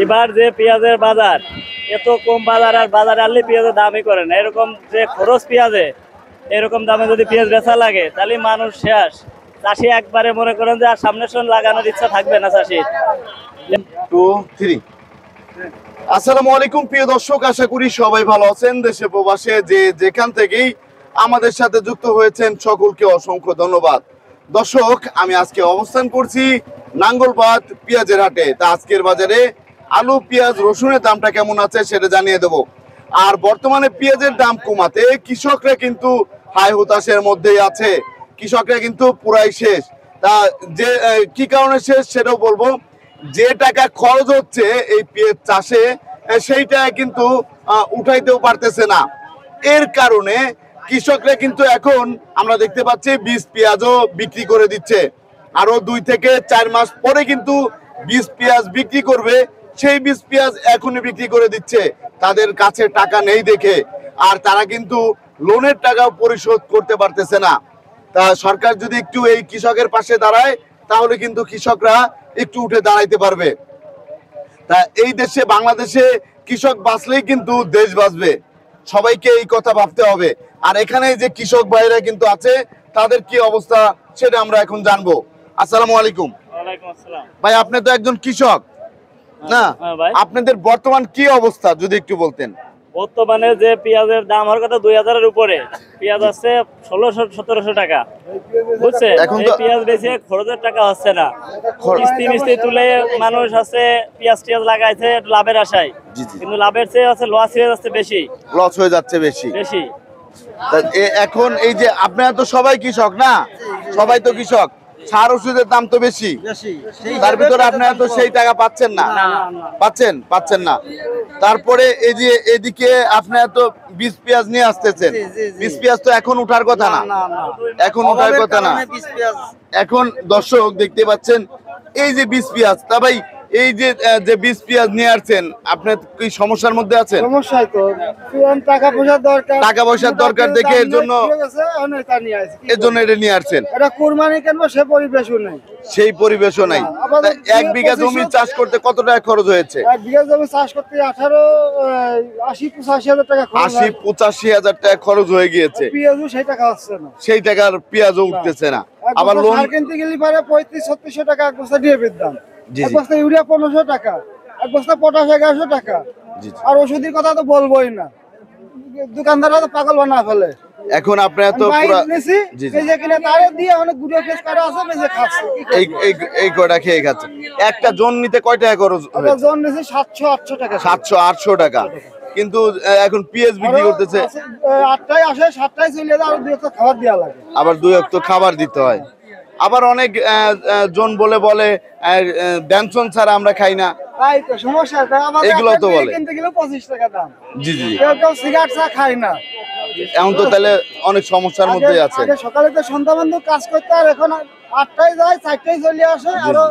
এবার যে পেঁয়াজের বাজার এত কম, বাজার আর বাজারে আনলে পেঁয়াজের দামই করে না। এরকম যে খরচ পেঁয়াজে, এরকম দামে যদি পেঁয়াজ বেচা লাগে তাহলে মানুষ শেষ। চাষি একবারে মনে করেন যে আর সামনের সঙ্গে লাগানোর ইচ্ছা থাকবে না চাষির। 2 3 আসসালামু আলাইকুম প্রিয় দর্শক, আশা করি সবাই ভালো আছেন। দেশে প্রবাসে যে যেখান থেকেই আমাদের সাথে যুক্ত হয়েছেন সকলকে অসংখ্য ধন্যবাদ। দর্শক, আমি আজকে অবস্থান করছি নাঙ্গলবাদ পেঁয়াজের হাটে। তা আজকের বাজারে আলু, পেঁয়াজ, রসুনের দামটা কেমন আছে সেটা জানিয়ে দেব। আর বর্তমানে পেঁয়াজের দাম কমাতে কৃষকরা কিন্তু হাই হতাশের মধ্যেই আছে। কৃষকরা কিন্তু পুরাই শেষ। তা যে কি কারণে শেষ সেটাও বলবো। যে টাকা খরচ হচ্ছে এই পেঁয়াজ চাষে সেইটা কিন্তু উঠাইতেও পারতেছে না। এর কারণে কৃষকরা কিন্তু এখন আমরা দেখতে পাচ্ছি বীজ পেঁয়াজও বিক্রি করে দিচ্ছে। আরো 2 থেকে 4 মাস পরে কিন্তু বীজ পেঁয়াজ বিক্রি করবে, সেই বীজ পেঁয়াজ এখনই বিক্রি করে দিচ্ছে তাদের কাছে টাকা নেই দেখে। আর তারা কিন্তু লোনের টাকাও পরিশোধ করতে পারতেছে না। তা সরকার যদি একটু এই কৃষকের পাশে দাঁড়ায় তাহলে কিন্তু কৃষকরা একটু উঠে দাঁড়াইতে পারবে। তা এই দেশে, বাংলাদেশে কৃষক বাঁচলেই কিন্তু দেশ বাঁচবে, সবাইকে এই কথা ভাবতে হবে। আর এখানে যে কৃষক ভাইরা কিন্তু আছে তাদের কি অবস্থা সেটা আমরা এখন জানবো। আসসালামু আলাইকুম। ওয়ালাইকুম আসসালাম। ভাই, আপনি তো একজন কৃষক না? ভাই, আপনাদের বর্তমান কি অবস্থা যদি একটু বলতেন। বর্তমানে যে পেঁয়াজের দাম হওয়ার কথা 2000-এর উপরে, পেঁয়াজ আছে 1600-1700 টাকা, বুঝছেন? এখন এই তো পেঁয়াজ বেশি খরচের টাকা হচ্ছে না। কিস্তি মিস্তি তুলে মানুষ আছে পেঁয়াজ টিয়াজ লাগাইছে লাভের আশায়, কিন্তু লাভের চেয়ে আছে লস হয়ে যাচ্ছে বেশি, লস হয়ে যাচ্ছে বেশি। তা এখন এই যে আপনারা তো সবাই কৃষক না? সবাই তো কৃষক। সার ওষুধের দাম তো বেশি, তার ভিতরে আপনারা তো সেই টাকা পাচ্ছেন না। পাচ্ছেন না। তারপরে এই যে এদিকে আপনারা তো বীজ পেঁয়াজ নিয়ে আসতেছেন, বীজ পেঁয়াজ তো এখন উঠার কথা না, এখন দর্শক দেখতে পাচ্ছেন এই যে বীজ পেঁয়াজ। তা ভাই, এই যে বীজ পেঁয়াজ নিয়ে আসছেন, আপনার কি সমস্যার মধ্যে আছেন? সমস্যাই তো, টাকা পয়সার দরকার দেখে এর জন্য এটা নিয়ে আসছেন। এটা কুরবানি কিনবো, সেই পরিবেশও নাই। তা 1 বিঘা জমি চাষ করতে কত টাকা খরচ হয়েছে? 1 বিঘা জমি চাষ করতে 80-85 হাজার টাকা খরচ। 80-85 হাজার টাকা খরচ হয়ে গিয়েছে। পেঁয়াজও সেই টাকা হচ্ছে না, সেই টাকার পেঁয়াজও উঠতেছে না। আবার লোন কিনতে গেলে পারে 35-3600 টাকা এক বস্তা ডিএপির দাম, এক বস্তা ইউরিয়া 1500 টাকা, এক বস্তা পটাশ 1100 টাকা। আর ওষুধের কথা তো বলবোই না, দোকানদাররা তো পাগল বানা ফেলে। এখন আপনারা তো পুরো এই কয়টা খেয়ে খাচ্ছেন। একটা জন নিতে কয় টাকা খরচ? জন নিছে 700-800 টাকা। 700-800 টাকা। কিন্তু এখন পেঁয়াজ বিক্রি করতেছে 8টায় আসে, 7টায় চলে যায়, আর 2 একটা খাবার দেওয়া লাগে, আবার 2 একটা খাবার দিতে হয়। আবার অনেক জন বলে ব্যঞ্জন ছাড়া আমরা খাই না। তাই তো সমস্যা, এগুলো তো বলে কিনতে গেলে 25 টাকা দাম। জি কেউ সিগারেট চা খায় না। এখন তো তাহলে অনেক সমস্যার মধ্যে আছে। সকালে তো সন্ধ্যা বন্ধু কাজ করতে, আর এখন 8টায় যায়, 4টায় চলে আসে, আরো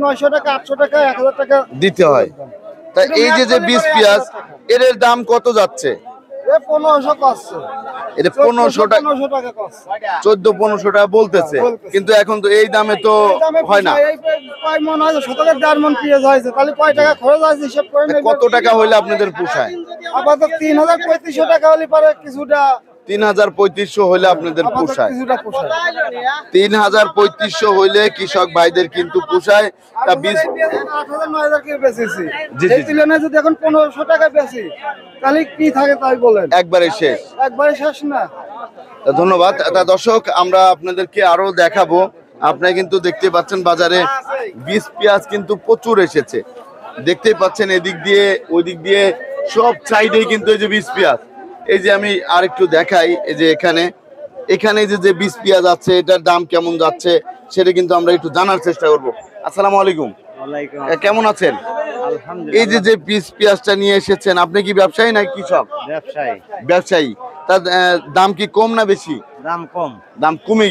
900 টাকা, 800 টাকা, 1000 টাকা দিতে হয়। তা এই যে বীজ পেঁয়াজ, এর দাম কত যাচ্ছে? 1500 কষ্ট, এটা 1500 টাকা, 1400-1500 টাকা বলতেছে। কিন্তু এখন তো এই দামে তো হয় না। কয় মন হয়? 17.5 মন পেঁয়াজ হয়েছে, তাহলে কয় টাকা খরচ আছে হিসাব করে নেবেন। কত টাকা হইলে আপনাদের পোষায়? আপাতত 3500 টাকা হলে পারে কিছুটা। 3500 হইলে আপনাদের পোষায়? 3500 হইলে কৃষক ভাইদের কিন্তু পোষায়। তা বীজ 8000-9000 কে বেচেছি, এই তুলনায় যদি এখন 1500 টাকা বেচি তাহলে কি থাকে তাই বলেন? একবারে শেষ না। ধন্যবাদ। দর্শক, আমরা আপনাদেরকে আরো দেখাবো। আপনারা কিন্তু দেখতে পাচ্ছেন বাজারে বীজ পেঁয়াজ কিন্তু প্রচুর এসেছে। দেখতেই পাচ্ছেন এদিক দিয়ে ওই দিক দিয়ে সব সাইডেই কিন্তু এই যে বীজ পেঁয়াজ। এই যে আমি আরেকটু দেখাই, এই যে এখানে যে বীজ পেঁয়াজ আছে এটার দাম কেমন যাচ্ছে সেটা কিন্তু আমরা একটু জানার চেষ্টা করব। আসসালামু আলাইকুম। কেমন আছেন? এই যে বীজ পেঁয়াজটা নিয়ে এসেছেন, আপনি কি ব্যবসায়ী নাকি কৃষক? ব্যবসায়ী। তার দাম কি কম না বেশি? দাম কমে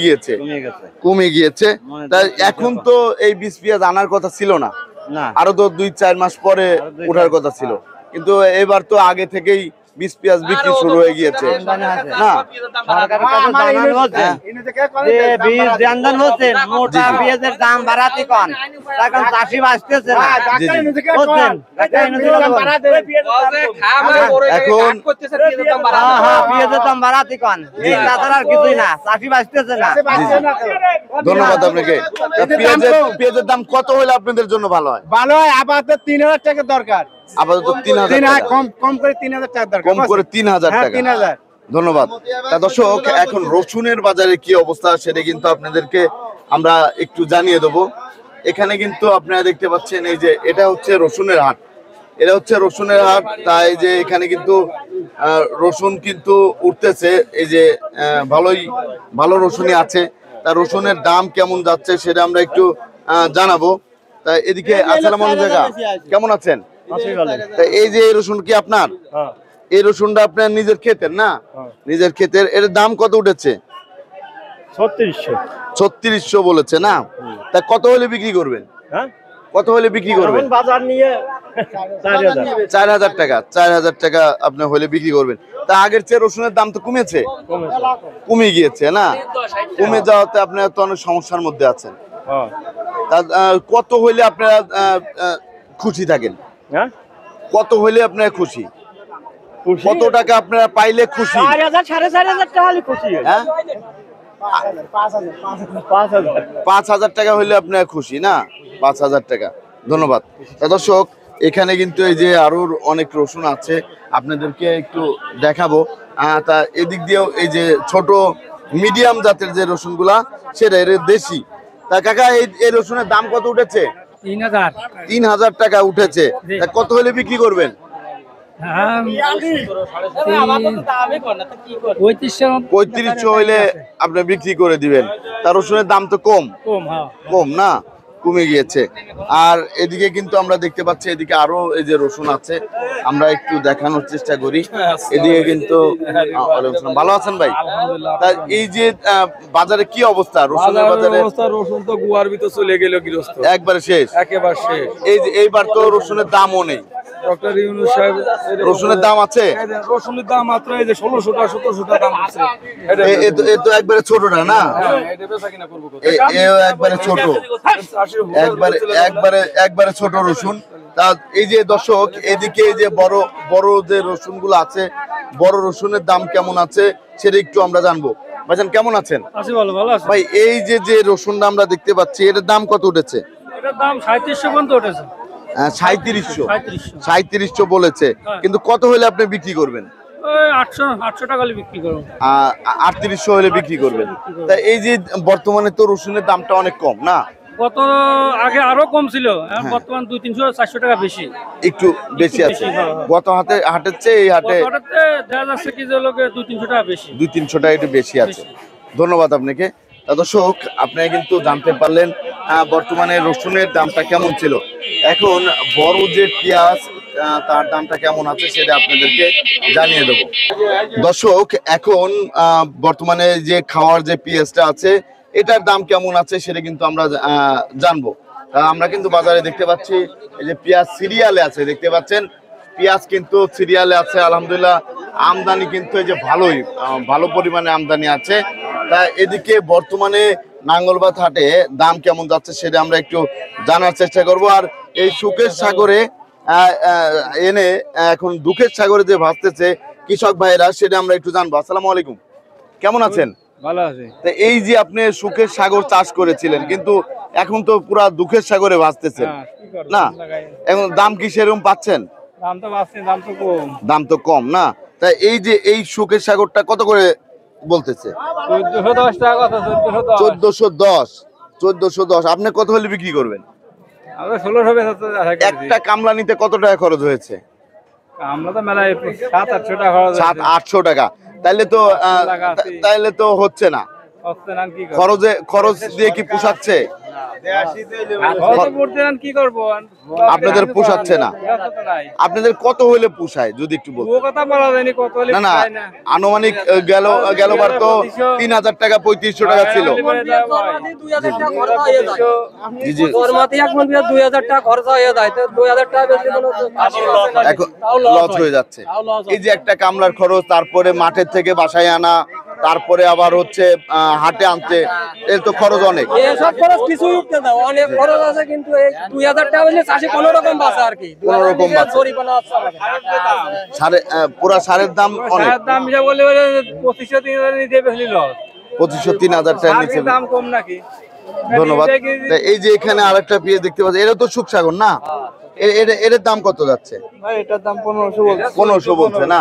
গিয়েছে। তাই এখন তো এই বীজ পেঁয়াজ আনার কথা ছিল না, আরো তো 2-4 মাস পরে ওঠার কথা ছিল। কিন্তু এবার তো আগে থেকেই বীজ পেঁয়াজ বিক্রি শুরু হয়ে গিয়েছে না? সরকারের কাছে জানানো হচ্ছে যে বীজ দেনদান হচ্ছে, মোটা পেঁয়াজের দাম বাড়াতে কন, এখন চাষি বাঁচতেছে না। জি, জি। বুঝছেন? এখন পেঁয়াজের দাম বাড়াতে কন, তাছাড়া আর কিছুই না, চাষি বাঁচতেছে না। ধন্যবাদ আপনাকে। তা পেঁয়াজের দাম কত হলে আপনাদের জন্য ভালো হয়? ভালো হয় আপাতত 3000 টাকা দরকার, আপাতত 3000 টাকা, কম করে 3000 টাকা দরকার, কম করে 3000 হ্যাঁ, টাকা। 3000। ধন্যবাদ। তা দর্শক, এখন রসুনের বাজারে কি অবস্থা সেটা কিন্তু আপনাদেরকে আমরা একটু জানিয়ে দেবো। এখানে কিন্তু আপনারা দেখতে পাচ্ছেন এই যে এটা হচ্ছে রসুনের হাট, এটা হচ্ছে রসুনের হাট। তাই যে এখানে কিন্তু রসুন কিন্তু উঠতেছে, এই যে ভালো রসুনই আছে। তা রসুনের দাম কেমন যাচ্ছে সেটা আমরা একটু জানাবো। তা এদিকে আসসালামু আলাইকুম কাকা, কেমন আছেন? তা এই যে এই রসুন কি আপনার? এই রসুনটা আপনার নিজের ক্ষেতের না? নিজের ক্ষেতের। এর দাম কত উঠেছে? 3600 বলেছে না? তা কত হলে বিক্রি করবেন? কত হলে বিক্রি করবেন? বাজার নিয়ে 4000 টাকা। 4000 টাকা আপনি হলে বিক্রি করবেন। তা আগের চেয়ে রসুনের দাম তো কমেছে, কমে গিয়েছে না? কমে যাওয়াতে আপনারা তো অনেক সমস্যার মধ্যে আছেন। তা কত হইলে আপনারা খুশি থাকেন? কত হইলে আপনারা খুশি? কত টাকা আপনারা পাইলে খুশি? 4000 4500 টাকা হলে খুশি। হ্যাঁ, 5000 টাকা হইলে আপনারা খুশি না? 5000 টাকা। ধন্যবাদ। তা দর্শক, এখানে কিন্তু এই যে আরো অনেক রসুন আছে, আপনাদেরকে একটু দেখাবো। তা এদিক দিয়েও এই যে ছোট মিডিয়াম জাতের যে রসুনগুলা, সেটা এর দেশি। তা কাকা, এই রসুনের দাম কত উঠেছে? 3000 টাকা উঠেছে। তা কত হলে বিক্রি করবেন? 3500 হইলে আপনি বিক্রি করে দিবেন। তার রসুনের দাম তো কম না, কমে গিয়েছে। আর এদিকে কিন্তু আমরা দেখতে পাচ্ছি এদিকে আরো এই যে রসুন আছে, আমরা একটু দেখানোর চেষ্টা করি। এদিকে কিন্তু ভালো আছেন ভাই? তা এই যে বাজারে কি অবস্থা রসুনের বাজারে? রসুন তো গুয়ার ভিতর চলে গেল গৃহস্থ, একবারে শেষ, একেবারে শেষ। এই যে এইবার তো রসুনের দামও নেই। ডক্টর ইউনূস সাহেব, রসুনের দাম আছে? রসুনের দাম মাত্র এই যে 1600 1700 দাম আছে। এ তো একবারে ছোটটা না? এটা বেচা কিনা করব কত? এও একবারে ছোট, একবারে ছোট রসুন। তা এই যে দর্শক, এদিকে এই যে বড় যে রসুন গুলো আছে, বড় রসুনের দাম কেমন আছে সেটা একটু আমরা জানবো। ভাইজান কেমন আছেন? ভাই, এই যে রসুনটা আমরা দেখতে পাচ্ছি, এটার দাম কত উঠেছে? এটার দাম 3700 পর্যন্ত উঠেছে। 3700 বলেছে, কিন্তু কত হলে আপনি বিক্রি করবেন? ওই 800 টাকা হলে বিক্রি করব। 3800 হলে বিক্রি করবেন। তা এই যে বর্তমানে তো রসুনের দামটা অনেক কম না? গত আগে আরো কম ছিল, এখন বর্তমান 200 400 টাকা বেশি, একটু বেশি আছে। গত হাটের চেয়ে এই হাটে দেখা যাচ্ছে কি যে লোকে 200 টাকা বেশি, 200-300 টাকা একটু বেশি আছে। ধন্যবাদ আপনাকে। দর্শক, আপনারা কিন্তু জানতে পারলেন বর্তমানে রসুনের দামটা কেমন ছিল। এখন বড় যে পেঁয়াজ, তার দামটা কেমন আছে সেটা আপনাদেরকে জানিয়ে দেব। দর্শক, এখন বর্তমানে যে খাওয়ার যে পেঁয়াজটা আছে, এটার দাম কেমন আছে সেটা কিন্তু আমরা জানবো। আমরা কিন্তু বাজারে দেখতে পাচ্ছি এই যে পেঁয়াজ সিরিয়ালে আছে, দেখতে পাচ্ছেন পেঁয়াজ কিন্তু সিরিয়ালে আছে। আলহামদুলিল্লাহ, আমদানি কিন্তু এই যে ভালো পরিমাণে আমদানি আছে। তা এদিকে বর্তমানে নাঙ্গলবাদ হাটে দাম কেমন যাচ্ছে সেটা আমরা একটু জানার চেষ্টা করব। আর এই সুখের সাগরে এনে এখন দুঃখের সাগরে যে ভাসতেছে কৃষক ভাইয়েরা, সেটা আমরা একটু জানবো। আসসালামু আলাইকুম, কেমন আছেন? ভালো আছে। তা এই যে আপনি সুখের সাগর চাষ করেছিলেন, কিন্তু এখন তো পুরা দুঃখের সাগরে ভাসতেছেন না? এখন দাম কি সেরকম পাচ্ছেন? দাম তো পাচ্ছি, দাম তো কম না? তাই এই যে এই সুখের সাগরটা কত করে বলতেছে? 1410 টাকা কথা, 1410। 1410। আপনি কত হলে বিক্রি করবেন? আমরা 1600 বেচতে আশা করছি। একটা কামলা নিতে কত টাকা খরচ হয়েছে? আমরা তো মেলায় 700-800 টাকা খরচ, 700-800 টাকা। তাইলে তো হচ্ছে না। হচ্ছে না, কি খরচ দিয়ে কি পোষাচ্ছে? কি করবো আপনাদের পোষাচ্ছে না? আপনাদের কত হইলে পোষায় যদি একটু বলতেন? ও কথা বলা যায়নি, কত হলে না না, পোষায় না। আনুমানিক গেলবার তো 3000 টাকা 3500 টাকা ছিল। জি জি, এখন লস হয়ে যাচ্ছে। এই যে একটা কামলার খরচ, তারপরে মাঠের থেকে বাসায় আনা, তারপরে আবার হচ্ছে হাটে আনতে, এর তো খরচ অনেক। এসব খরচ কিছুই উঠতে দাও, অনেক খরচ আছে, কিন্তু এই 2000 টাকা হলে চাষি কোনো রকম বাঁচে আর কি, কোনো রকম বাঁচে। জরিমানা আছে আমাদের। পুরা সারের দাম অনেক, সারের দাম যা বলে 2500-3000 নিতে বেশি লস। 2500-3000 টাকার নিচে। সারের দাম কম নাকি? ধন্যবাদ। তা এই যে এখানে আরেকটা পেঁয়াজ দেখতে পাচ্ছি, এটা তো সুখসাগর না? এর দাম কত যাচ্ছে? ভাই এটার দাম 1500 বলছে। 1500 বলছে না?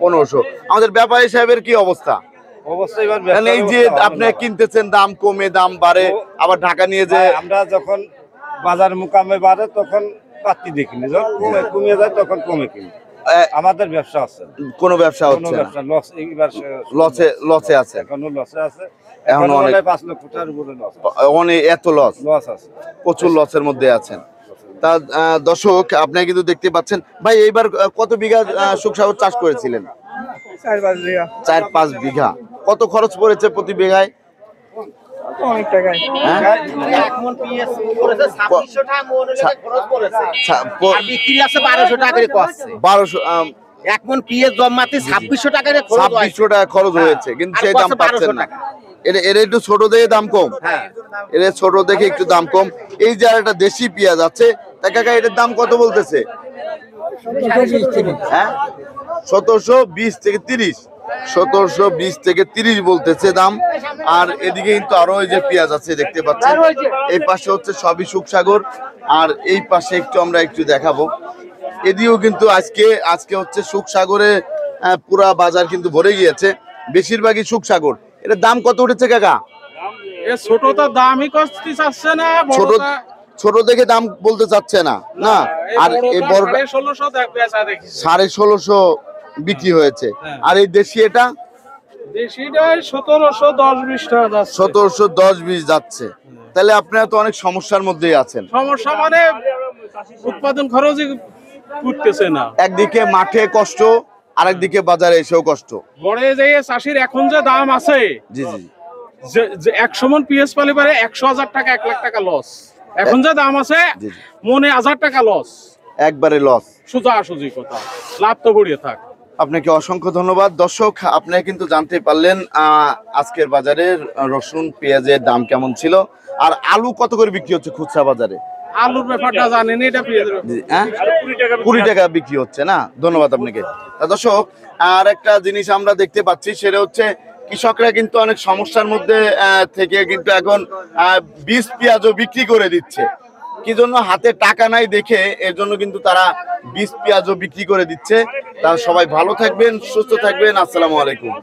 1500। আমাদের ব্যাপারী সাহেবের কি অবস্থা? অবশ্যই এবার মানে এই যে আপনি কিনতেছেন, দাম কমে দাম বাড়ে, আবার ঢাকা নিয়ে যে আমরা যখন বাজার মুকামে বাড়ে তখন পাত্তি দেখিনি, যখন কমে যায় তখন কমে কিনি। আমাদের ব্যবসা আছে, কোনো ব্যবসা কোনো হচ্ছে না, ব্যবসা লস, এইবার লসে আছে, এখনো লসে আছে। এখন এখন অনেক 5 লক্ষ টাকার উপরে লস, অনেক, এত লস আছে, প্রচুর লসের মধ্যে আছেন। তা দর্শক আপনি কিন্তু দেখতে পাচ্ছেন। ভাই এইবার কত বিঘা সুখসাগর চাষ করেছিলেন? 4-5 বিঘা। 4-5 বিঘা। কত খরচ পড়েছে প্রতি বিঘায়? অনেক টাকায়। হ্যাঁ? বিক্রি আছে 1200 টাকা করে কষ্ট। 1200 এক মন পিএস জমাতে 2600 টাকা করে খরচ হয়। 2600 টাকা খরচ হয়েছে, কিন্তু সেই দাম পাচ্ছেন না। এর একটু ছোট দেখে দাম কম। এর ছোট দেখে একটু দাম কম। এই যে আর একটা দেশি পেঁয়াজ আছে, তা কাকা এটার দাম কত বলতেছে? হ্যাঁ, 1720 থেকে 30, 1720 থেকে 30 বলতেছে দাম। আর এদিকে কিন্তু আরো এই যে পেঁয়াজ আছে দেখতে পাচ্ছেন, এই পাশে হচ্ছে সবই সুখসাগর, আর এই পাশে আমরা একটু দেখাবো। এদিকেও কিন্তু আজকে হচ্ছে সুখসাগরে পুরা বাজার কিন্তু ভরে গিয়েছে, বেশিরভাগই সুখসাগর। এটার দাম কত উঠেছে কাকা? ছোটটার দামই কষ্ট চাচ্ছে না, ছোট দেখে দাম বলতে চাচ্ছে না, না। আর এই বড়টা 1650 বিক্রি হয়েছে। আর এই দেশি এটা 1710-20 টাকা যাচ্ছে। 1710-20 যাচ্ছে। তাহলে আপনারা তো অনেক সমস্যার মধ্যেই আছেন। সমস্যা মানে উৎপাদন খরচই উঠতেছে না। একদিকে মাঠে কষ্ট, আরেকদিকে বাজারে এসেও কষ্ট। বড় যে চাষির এখন যে দাম আছে, জি জি, যে 100 মন পিএস পালে পারে 100,000 টাকা 1 লাখ টাকা লস। এখন যে দাম আছে মনে 1000 টাকা লস, একবারে লস। সোজাসুজি কথা, লাভ তো গড়িয়ে থাক। আপনাকে অসংখ্য ধন্যবাদ। দর্শক আপনারা কিন্তু জানতে পারলেন আজকের বাজারের রসুন পেঁয়াজের দাম কেমন ছিল, আর আলু কত করে বিক্রি হচ্ছে খুচরা বাজারে। আলুর ব্যাপারটা জানেন, এটা পেঁয়াজের 20 টাকা বিক্রি হচ্ছে না? ধন্যবাদ আপনাকে। দর্শক আর একটা জিনিস আমরা দেখতে পাচ্ছি, সেটা হচ্ছে কৃষকরা কিন্তু অনেক সমস্যার মধ্যে থেকে কিন্তু এখন বীজ পেঁয়াজও বিক্রি করে দিচ্ছে। কি জন্য? হাতে টাকা নাই দেখে, এর জন্য কিন্তু তারা বীজ পেঁয়াজও বিক্রি করে দিচ্ছে। তারা সবাই ভালো থাকবেন, সুস্থ থাকবেন। আসসালামু আলাইকুম।